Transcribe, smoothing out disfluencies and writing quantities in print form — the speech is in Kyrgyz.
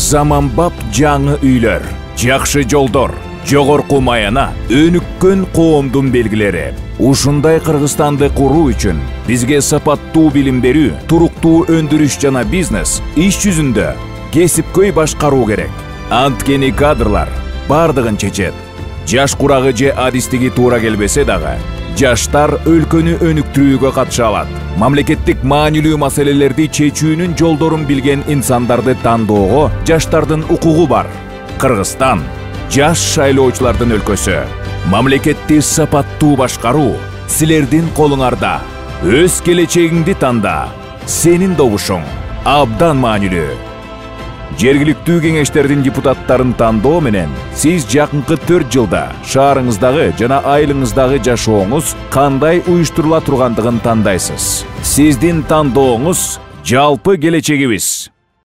Заманбап жаңы үйлөр, жакшы жолдор, жогорку маяна, өнүккөн коомдун белгилери. Ушундай Кыргызстанды куруу үчүн бизге сапаттуу билим берүү, туруктуу өндүрүш жана бизнес иш жүзүндө кесипкөй башкаруу керек. Анткени кадрлар бардыгын чечет. Жаш курагы же адистиги туура келбесе дагы, жаштар өлкөнү өнүктүрүүгө катыша алат. Мамлекеттик маанилүү маселелерди чечүүнүн жолдорун билген инсандарды тандоого жаштардын укугу бар. Кыргызстан жаш шайлоочулардын өлкөсү. Мамлекетти сапаттуу башкаруу силердин колуңарда. Өз келечегиңди танда. Сенин добушуң абдан маанилүү. Жергиликтүү кеңештердин депутаттарын тандоо менен сиз жакынкы 4 жылда шаарыңыздагы жана айылыңыздагы жашооңуз кандай уюштурула тургандыгын тандайсыз. Сиздин тандооңуз жалпы келечегибиз.